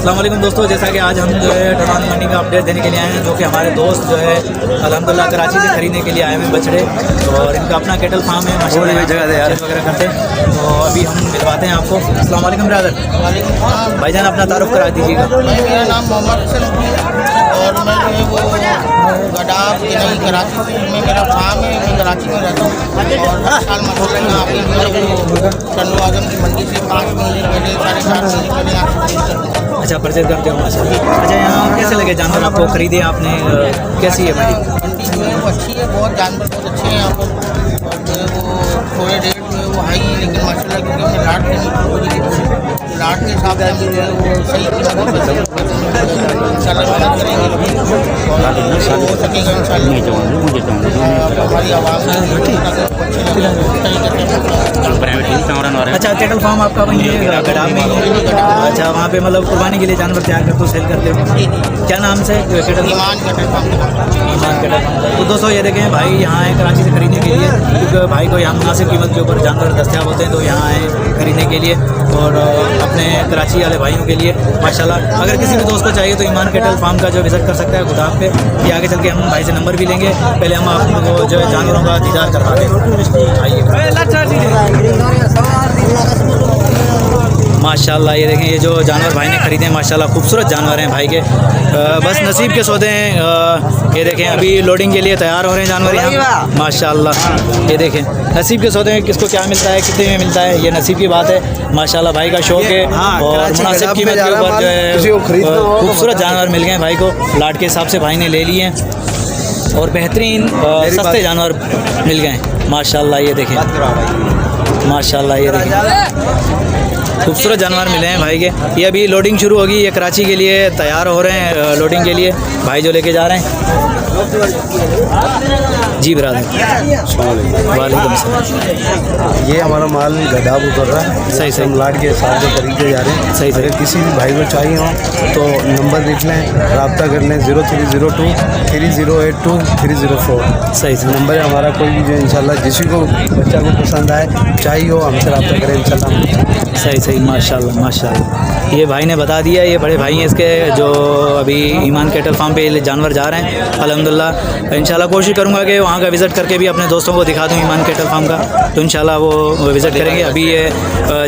अस्सलाम वालेकुम दोस्तों, जैसा कि आज हम जो है टोरंटो मंडी का अपडेट देने के लिए आए हैं, जो कि हमारे दोस्त जो है अल्हम्दुलिल्लाह कराची से खरीदने के लिए आए हुए बछड़े, और इनका अपना कैटल फार्म है माशाल्लाह, जगह दे यार वगैरह करते हैं। तो अभी हम मिलवाते हैं आपको। अस्सलाम वालेकुम ब्रदर, भाईजान अपना तारुफ करा दीजिएगा। मेरा नाम मोहम्मद हसन और मैं जो है वो गडाब नहीं कराची में मेरा फार्म है, मैं कराची में रहता हूँ और हर साल मतलब यहाँ पे जो टन्नू आजम की मंडी से 5 महीने पहले 4.5 महीने पहले यहाँ। अच्छा, परचेज करते हो माशाल्लाह। अच्छा, यहाँ कैसे लगे जानवर आपको, खरीदे आपने, कैसी है मंडी? मंडी जो है वो अच्छी है, बहुत जानवर बहुत अच्छे हैं यहाँ पर, और जो है वो थोड़े रेट जो है वो हाई है, लेकिन माशाल्लाह क्योंकि हमने लाट के लाट के हिसाब से हम जो है वो सही इंशाल्लाह करेंगे और हो सकेगा हमारी आवाज़। अच्छा, कैटल फार्म आपका वहीं है गडाब में ही है? अच्छा, वहाँ पे मतलब कुर्बानी के लिए जानवर तैयार करते हो, सेल करते हो? क्या नाम से? कैटल ईमान कैटल फार्म। ईमान कैटल फार्म। तो दोस्तों ये देखें, भाई यहाँ आए कराची से खरीदने के लिए, क्योंकि भाई को यहाँ मुनासिब कीमत के ऊपर जानवर दस्तियाब होते हैं, तो यहाँ आए खरीदने के लिए और अपने कराची वाले भाइयों के लिए माशाल्लाह। अगर किसी भी दोस्त को चाहिए तो ईमान कैटल फार्म का जो विज़िट कर सकता है गुदाम पे, ये आगे चल के हम भाई से नंबर भी लेंगे। पहले हम आपको जो है जानवरों का दीदार करवा दें। आइए माशाल्लाह, ये देखें, ये जो जानवर भाई ने खरीदे हैं माशाल्लाह खूबसूरत जानवर हैं भाई के। बस नसीब के सौदे हैं। ये देखें, अभी लोडिंग के लिए तैयार हो रहे हैं जानवर यहाँ माशाल्लाह। ये देखें, नसीब के सौदे हैं, किसको क्या मिलता है, कितने में मिलता है, ये नसीब की बात है माशाल्लाह। भाई का शौक है और मुनासिब कीमत के ऊपर जो है खूबसूरत जानवर मिल गए भाई को, लाट के हिसाब से भाई ने ले लिए हैं और बेहतरीन सस्ते जानवर मिल गए माशाल्लाह। ये देखें माशाल्लाह, ये देखें खूबसूरत जानवर मिले हैं भाई के। ये अभी लोडिंग शुरू होगी, ये कराची के लिए तैयार हो रहे हैं लोडिंग के लिए, भाई जो लेके जा रहे हैं। जी ब्रदर, वालेकुम सलाम। ये हमारा माल गडाब उतर रहा है, सही सही, हम लाट के हिसाब से खरीदे जा रहे हैं। सही सही। अगर किसी भी भाई को चाहिए हो तो नंबर लिख लें, रब्ता कर लें 0302 3082 304। सही सही नंबर है हमारा। कोई भी जो इंशाल्लाह जिसी को बच्चा को पसंद आए चाहिए हो, हमसे रब्ता करें इंशाल्लाह। सही सही, माशाल्लाह माशाल्लाह। ये भाई ने बता दिया, ये बड़े भाई हैं इसके, जो अभी ईमान कैटल फार्म पे जानवर जा रहे हैं अल्हम्दुलिल्लाह। इंशाल्लाह कोशिश करूँगा कि वहाँ का विज़िट करके भी अपने दोस्तों को दिखा दूँ ईमान कैटल फार्म का, तो इंशाल्लाह वो विज़िट करेंगे। अभी ये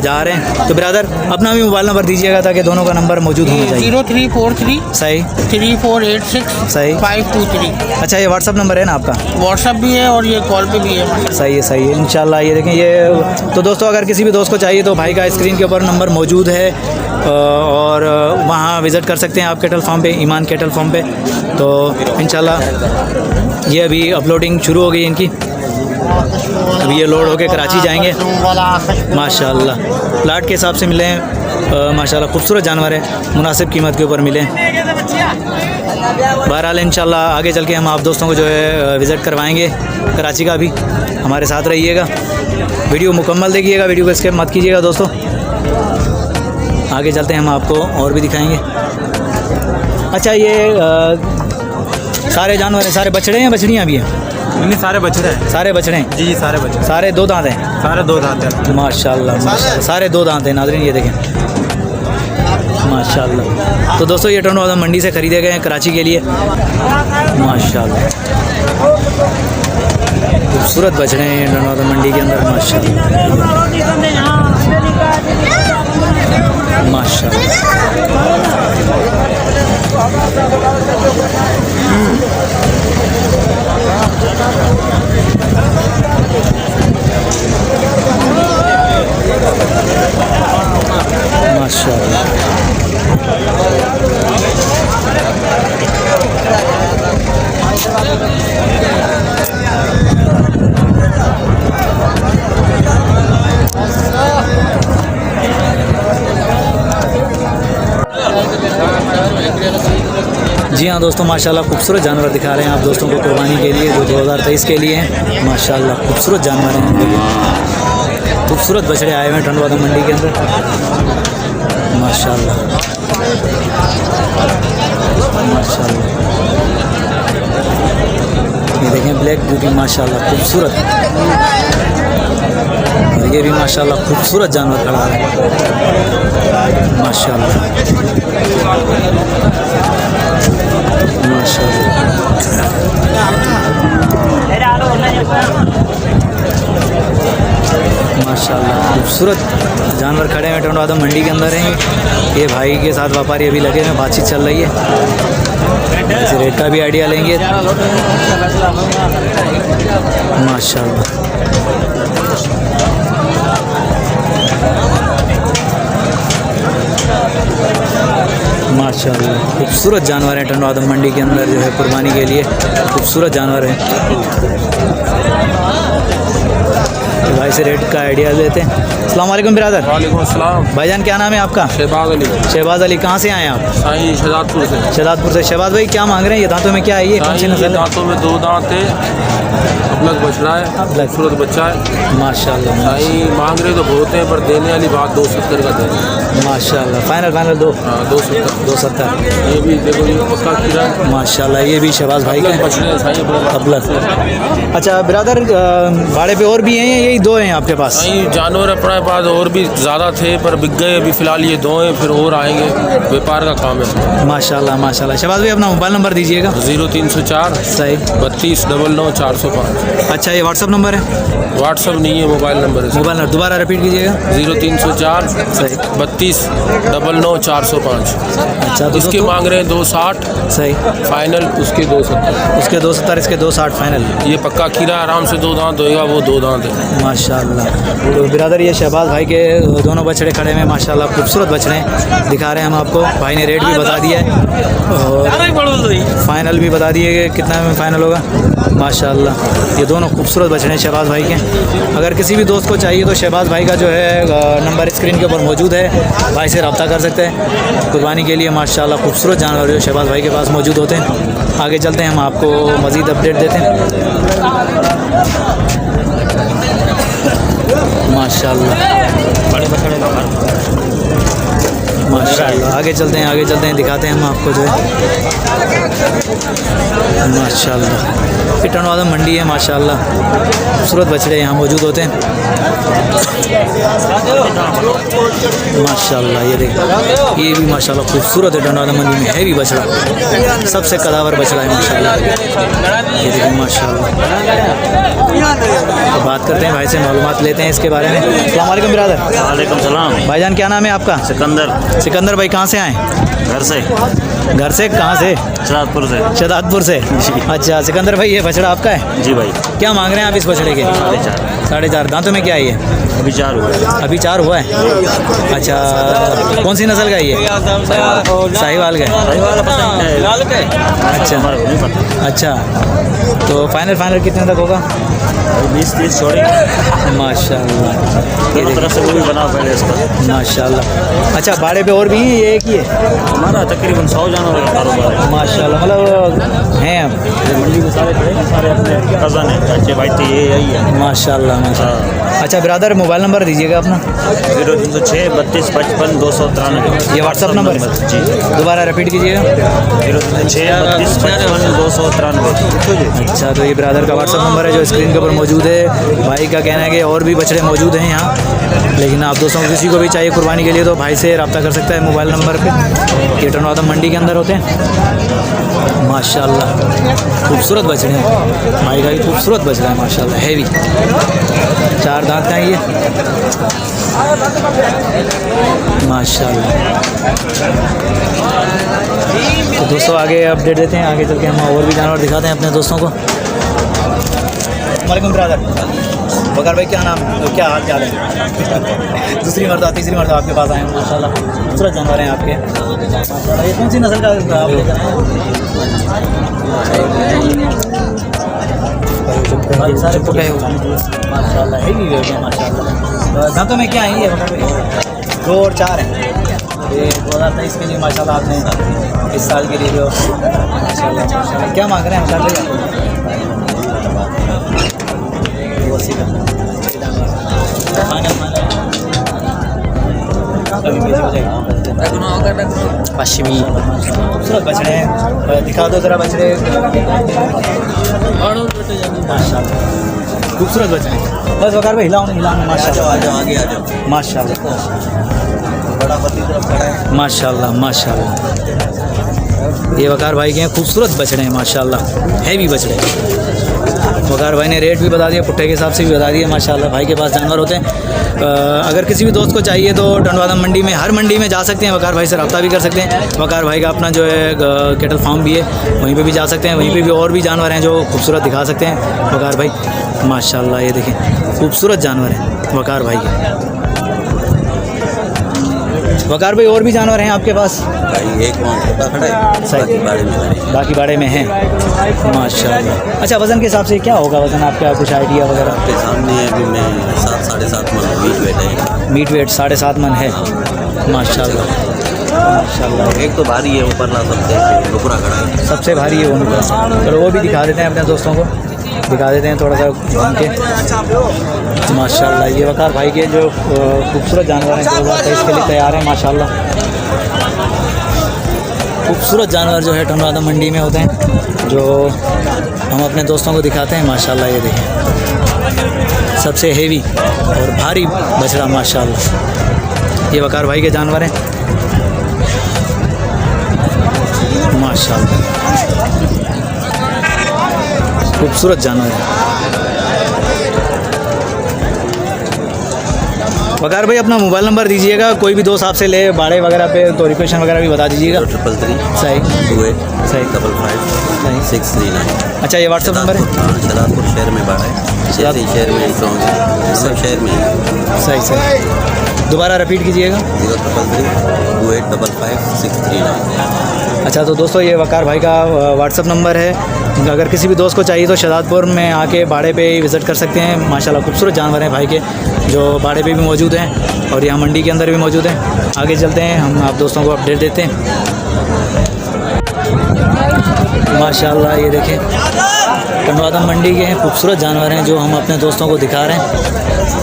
जा रहे हैं। तो ब्रदर अपना भी मोबाइल नंबर दीजिएगा ताकि दोनों का नंबर मौजूद होना चाहिए। 0343 सही 3486 सही 523। अच्छा, ये व्हाट्सअप नंबर है ना आपका? व्हाट्सअप भी है और ये कॉल पे भी है। सही है सही है, इंशाल्लाह। ये देखें, ये तो दोस्तों अगर किसी भी दोस्त को चाहिए तो भाई का स्क्रीन के ऊपर नंबर मौजूद है और वहाँ विज़िट कर सकते हैं आप कैटल फार्म पे, ईमान कैटल फार्म पे। तो इंशाल्लाह ये अभी अपलोडिंग शुरू हो गई इनकी, अभी ये लोड होके कराची जाएंगे माशाल्लाह। लाट के हिसाब से मिले हैं माशाल्लाह, खूबसूरत जानवर है, मुनासिब कीमत के ऊपर मिले। बहरहाल इंशाल्लाह आगे चल के हम आप दोस्तों को जो है विज़िट करवाएंगे कराची का भी। हमारे साथ रहिएगा, वीडियो मुकम्मल देखिएगा, वीडियो को स्किप मत कीजिएगा दोस्तों। आगे चलते हैं, हम आपको और भी दिखाएंगे। अच्छा, ये सारे जानवर हैं, सारे बछड़े हैं, बछड़ियाँ भी हैं? नहीं, सारे बछड़े हैं। सारे बछड़े हैं? जी सारे बछड़े, सारे दो दांत हैं? सारे दो दांत हैं माशाल्लाह माशाल्लाह, सारे दो दांत हैं नाज़रीन, ये देखें माशाल्लाह। तो दोस्तों ये टोरंटो आज़म मंडी से ख़रीदे गए हैं कराची के लिए माशाल्लाह। खूबसूरत बछड़े हैं टोरंटो आज़म मंडी के अंदर माशाल्लाह माशाल्लाह। जी हाँ दोस्तों, माशाल्लाह खूबसूरत जानवर दिखा रहे हैं आप दोस्तों को कुर्बानी के लिए, जो 2023 के लिए हैं माशाल्लाह। खूबसूरत जानवर हैं, खूबसूरत बछड़े आए हुए हैं टोरंटो आज़म मंडी के अंदर माशाल्लाह माशाल्लाह। ये देखें ब्लैक ब्यूटी माशाल्लाह खूबसूरत, और ये भी माशाल्लाह खूबसूरत जानवर खड़ा है माशाल्लाह। माशाल्लाह खूबसूरत जानवर खड़े हैं टोंडो आदम मंडी के अंदर हैं। ये भाई के साथ व्यापारी अभी लगे हैं, बातचीत चल रही है, इस रेट का भी आइडिया लेंगे। माशाल्लाह माशाल्लाह खूबसूरत जानवर हैं टोंडो आदम मंडी के अंदर जो है कुर्बानी के लिए खूबसूरत जानवर हैं। तो भाई से रेट का आइडिया लेते हैं। अस्सलाम वालेकुम बिरादर। वालेकुम अस्सलाम। भाईजान क्या नाम है आपका? शहबाज अली। शहबाज अली, कहाँ से आए हैं आप? साईं शहजादपुर से। शहजादपुर से। शहबाज भाई क्या मांग रहे हैं? ये दांतों में क्या है? ये कौन सी नस्ल है? दांतों में 2 दांत है, अपलग बच रहा है, खूबसूरत बच्चा है। माशाल्लाह साईं मांग रहे तो बहुत हैं, पर देने वाली बात 270 का दे रहे। माशाल्लाह फाइनल दो। हाँ 270। 270। ये भी देखो, ये पक्का कीड़ा है। माशाल्लाह ये भी शहबाज भाई का अपलग बच रहे हैं साईं, अबलग। अच्छा बिरादर, भाड़े पे और भी हैं या यही 2 हैं आपके पास? साईं जानवर अपने पास और भी ज़्यादा थे, पर बिक गए। अभी फ़िलहाल ये 2 हैं, फिर और आएंगे। व्यापार का काम है। माशाल्लाह माशाल्लाह। शहबाज भाई अपना मोबाइल नंबर दीजिएगा। 0304 सही। 32 99 405। अच्छा ये व्हाट्सअप नंबर है? व्हाट्सअप नहीं है, मोबाइल नंबर है। मोबाइल नंबर दोबारा रिपीट कीजिएगा। 0304 सही। 32 99 405। अच्छा तो इसके मांग रहे हैं 260 सही। फाइनल, उसके 270। उसके 270, इसके 260 फाइनल। ये पक्का खीरा आराम से 2 दांत होएगा, वो 2 दांत है। माशाल्लाह। तो बिरादर ये शहबाज भाई के दोनों बछड़े खड़े हैं माशाल्लाह, खूबसूरत बछड़े दिखा रहे हैं हम आपको। भाई ने रेट भी बता दिया है और फाइनल भी बता दिए कि कितना में फाइनल होगा। माशाल्लाह ये दोनों खूबसूरत बछड़े हैं शहबाज भाई के। अगर किसी भी दोस्त को चाहिए तो शहबाज भाई का जो है नंबर स्क्रीन के ऊपर मौजूद है, भाई से रब्ता कर सकते हैं कुर्बानी के लिए। माशाल्लाह खूबसूरत जानवर जो शहबाज भाई के पास मौजूद होते हैं। आगे चलते हैं, हम आपको मज़ीद अपडेट देते हैं। माशाल्लाह माशाल्लाह आगे चलते हैं दिखाते हैं हम आपको जो है। माशाल्लाह ये टोंडो आदम मंडी है। माशाल्लाह खूबसूरत बछड़े यहाँ मौजूद होते हैं। माशाल्लाह ये देखिए, ये भी माशाल्लाह खूबसूरत है। टोंडो आदम मंडी में है भी बछड़ा, सबसे कदावर बछड़ा है माशाल्लाह। ये देखिए माशाल्लाह। तो बात करते हैं भाई से, मालूमात लेते हैं इसके बारे में। अस्सलाम वालेकुम बिरादर। वालेकुम सलाम। भाईजान क्या नाम है आपका? सिकंदर। सिकंदर भाई कहाँ से आए? घर से। घर से कहाँ से? शहजादपुर से। शहजादपुर से। अच्छा सिकंदर भाई ये बछड़ा आपका है? जी भाई। क्या मांग रहे हैं आप इस बछड़े के? 4.5। 4.5। दांतों में क्या है ये? अभी 4 हुआ। अभी 4 हुआ है। अच्छा कौन सी नस्ल का है ये? साहिवाल का है। लाल के। अच्छा हमारे को नहीं पता। अच्छा तो फाइनल कितने तक होगा? 20-30 छोड़ेंगे। माशाल्लाह दोनों तरफ से वो भी बना पहले इसका। माशाल्लाह। अच्छा भाड़े पे और भी हैं, ये एक ही है? हमारा तकरीबन 100 जानवर का कारोबार है। माशाल्लाह मतलब हैं अब ये मंडी में सारे खड़े हैं, सारे अपने कज़न हैं, चाचे भाई, तो ये यही है। माशाल्लाह माशाल्लाह। अच्छा ब्रदर मोबाइल नंबर दीजिएगा अपना। 0306 32 55 293। ये व्हाट्सअप नंबर है जी। दोबारा रिपीट कीजिएगा। 0306 32 55 293। अच्छा तो ये ब्रदर का व्हाट्सअप नंबर है जो स्क्रीन के ऊपर मौजूद है। भाई का कहना है कि और भी बछड़े मौजूद हैं यहाँ, लेकिन आप दोस्तों को किसी को भी चाहिए कुर्बानी के लिए तो भाई से रब्ता कर सकता है मोबाइल नंबर पे। ये टोंडो आदम मंडी के अंदर होते हैं। माशाल्लाह खूबसूरत बछड़े हैं, भाई का भी खूबसूरत बछड़ा है माशाल्लाह, हैवी। 4 दांत का है ये माशाल्लाह। तो दोस्तों आगे अपडेट देते हैं, आगे चल के हम और भी जानवर दिखाते हैं अपने दोस्तों को। वालेकुम ब्रदर। बकर भाई क्या नाम है, क्या हाल चाल है? दूसरी मरतबा तीसरी मरतबा आपके पास आए हैं माशाल्लाह, खूबसूरत जानवर हैं आपके माशाल्लाह। ये कौन सी नस्ल का आप लेकर आए हैं? सारे पुटे माशाल्लाह, है भी है माशाल्लाह। दांतों में क्या है ये बकर भाई? 2 और 4 हैं। ये 2023 के लिए माशाल्लाह आपने इस साल के लिए जो माशाल्लाह क्या मांग रहे हैं बता भैया? पश्चिमी खूबसूरत बछड़े हैं, दिखा दो जरा बछड़े। माशाल्लाह खूबसूरत बछड़े, बस वकार भाई हिलाओ माशाल्लाह। आ जाओ माशाल्लाह माशाल्लाह माशाल्लाह। ये वकार भाई के हैं, खूबसूरत बछड़े हैं माशाल्लाह, हैवी बछड़े। वकार भाई ने रेट भी बता दिया, पुट्ठे के हिसाब से भी बता दिया माशाल्लाह। भाई के पास जानवर होते हैं। अगर किसी भी दोस्त को चाहिए तो टंडवादा मंडी में, हर मंडी में जा सकते हैं, वकार भाई से रब्ता भी कर सकते हैं। वकार भाई का अपना जो है केटल फार्म भी है, वहीं पे भी जा सकते हैं। वहीं पे भी और भी जानवर हैं जो खूबसूरत दिखा सकते हैं वकार भाई माशाल्लाह। ये देखें खूबसूरत जानवर हैं वकार भाई के। वकार भाई और भी जानवर हैं आपके पास? भाई एक छोटा खड़ा है, सही, बाकी बाड़े में हैं माशाल्लाह। अच्छा, वज़न के हिसाब से क्या होगा वज़न आपका, कुछ आइडिया वगैरह? आपके सामने है, अभी मैं 7-7.5 मन मीट वेट है। मीट वेट 7.5 मन है माशाल्लाह माशाल्लाह। एक तो भारी है, ऊपर ला सबसे नुकरा खड़ा है। सबसे भारी है वो नुकरा। चलो वो भी दिखा देते हैं अपने दोस्तों को, दिखा देते हैं थोड़ा सा घूम के माशाल्लाह। ये वकार भाई के जो खूबसूरत जानवर हैं 2023 के लिए तैयार हैं माशाल्लाह। खूबसूरत जानवर जो है टंडवादा मंडी में होते हैं, जो हम अपने दोस्तों को दिखाते हैं माशाल्लाह। ये देखें सबसे हेवी और भारी बछड़ा माशाल्लाह। ये वकार भाई के जानवर हैं माशाल्लाह, खूबसूरत जानवर है। वकार भाई अपना मोबाइल नंबर दीजिएगा, कोई भी दोस्त आपसे ले बाड़े वगैरह पे तो रिक्वेशन वगैरह भी बता दीजिएगा। 333 सही 28 सही 55 सही। 639। अच्छा, ये व्हाट्सअप नंबर है? शहजादपुर शहर में बाड़ा है, जैसे ही शहर में सब शहर में है। सही सही, दोबारा रिपीट कीजिएगा। 033 28 55 639। अच्छा, तो दोस्तों ये वकार भाई का व्हाट्सअप नंबर है। अगर किसी भी दोस्त को चाहिए तो शहजादपुर में आके बाड़े पे विज़िट कर सकते हैं माशाल्लाह। खूबसूरत जानवर हैं भाई के, जो बाड़े पे भी मौजूद हैं और यहाँ मंडी के अंदर भी मौजूद हैं। आगे चलते हैं, हम आप दोस्तों को अपडेट देते हैं माशाल्लाह। ये देखें टंडवादा मंडी के हैं, खूबसूरत जानवर हैं जो हम अपने दोस्तों को दिखा रहे हैं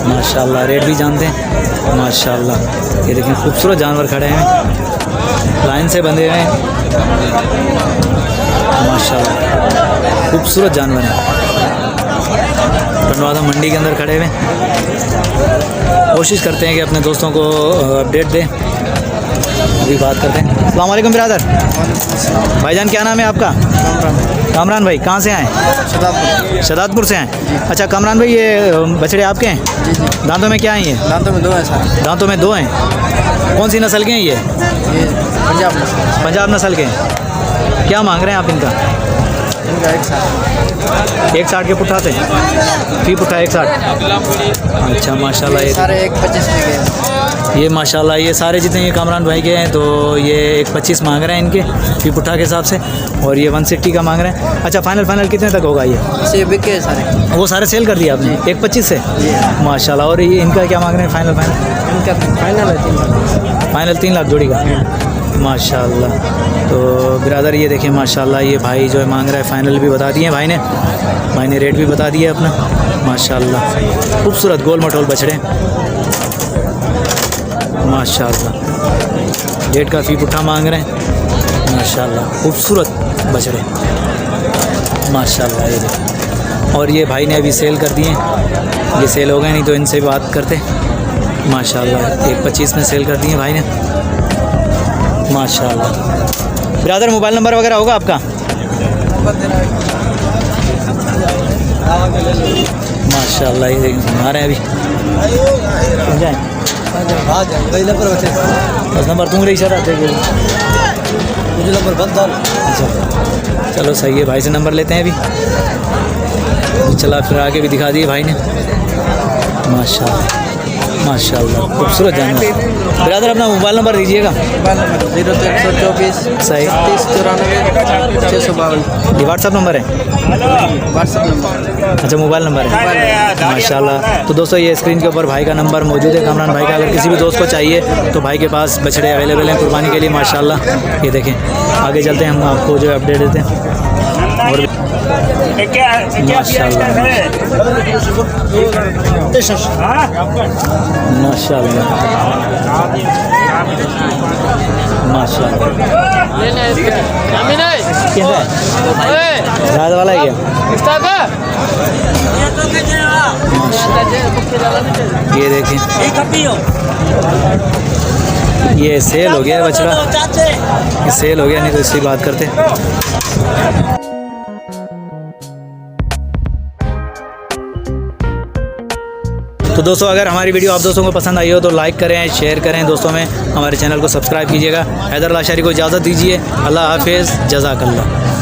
माशाल्लाह। रेट भी जानते हैं माशाल्लाह। ये देखें खूबसूरत जानवर खड़े हैं, लाइन से बंधे हुए हैं माशाल्लाह। खूबसूरत जानवर हैं, टंडवादा मंडी के अंदर खड़े हुए। कोशिश करते हैं कि अपने दोस्तों को अपडेट दें। अभी बात करते हैं। अस्सलाम वालेकुम बिरादर। भाईजान क्या नाम है आपका? कामरान भाई। कहाँ से आए? शहजादपुर से आए। अच्छा कामरान भाई, ये बछड़े आपके हैं? दांतों में क्या हैं ये? दांतों में 2 है सर। दांतों में 2 हैं। कौन सी नस्ल के हैं ये? पंजाब नस्ल के हैं। क्या मांग रहे हैं आप इनका? 160 के पुट्ठा थे, फी पुट्ठा 160। अच्छा माशाल्लाह। ये सारे 1.25 में गए। ये माशाल्लाह ये सारे जितने ये कामरान भाई के हैं तो ये 1.25 मांग रहे हैं इनके फी पुट्ठा के हिसाब से, और ये 160 का मांग रहे हैं। अच्छा, फाइनल कितने तक होगा ये? इसे बिके सारे। वो सारे सेल कर दिया आपने 1.25 से माशाल्लाह। और ये इनका क्या मांग रहे हैं फाइनल? इनका फाइनल है 3 लाख। फाइनल 3 लाख जोड़ी का माशाल्लाह। तो बिरादर ये देखें माशाल्लाह, ये भाई जो है मांग रहा है, फाइनल भी बता दिए भाई ने रेट भी बता दिया अपना माशाल्लाह। खूबसूरत गोल मटोल बछड़े माशाल्लाह। रेट का फी पुट्ठा मांग रहे हैं माशाल्लाह। खूबसूरत बछड़े माशाल्लाह। ये देखें, और ये भाई ने अभी सेल कर दिए, ये सेल हो गए, नहीं तो इनसे बात करते माशाल्लाह। 1.25 में सेल कर दिए भाई ने माशाल्लाह। ब्रदर मोबाइल नंबर वगैरह होगा आपका? माशाल्लाह। ये हमारे अभी जाए बस नंबर तुम रही सर आते मुझे नंबर बंद। अच्छा चलो सही है, भाई से नंबर लेते हैं अभी। चला फिर आगे भी दिखा दिए भाई ने माशाल्लाह माशाल्लाह। खूबसूरत जानवर। ब्रदर अपना मोबाइल नंबर दीजिएगा। 0 सही 3094 652। ये व्हाट्सअप नंबर है? WhatsApp number. अच्छा मोबाइल नंबर है माशाल्लाह। तो दोस्तों ये स्क्रीन के ऊपर भाई का नंबर मौजूद है, कामरान भाई का। अगर किसी भी दोस्त को चाहिए तो भाई के पास बछड़े अवेलेबल हैं कुर्बानी के लिए माशाल्लाह। ये देखें, आगे चलते हैं, हम आपको जो है अपडेट देते हैं। और माशाल्लाह माशाल्लाह माशाल्लाह। क्या है रात वाला है क्या? माशाल्लाह। ये देखें ये सेल हो गया है बछड़ा, ये सेल हो गया, नहीं तो इसकी बात करते। तो दोस्तों अगर हमारी वीडियो आप दोस्तों को पसंद आई हो तो लाइक करें, शेयर करें दोस्तों में, हमारे चैनल को सब्सक्राइब कीजिएगा। हैदर लाशारी को इजाज़त दीजिए। अल्लाह हाफिज़, जज़ाकल्लाह।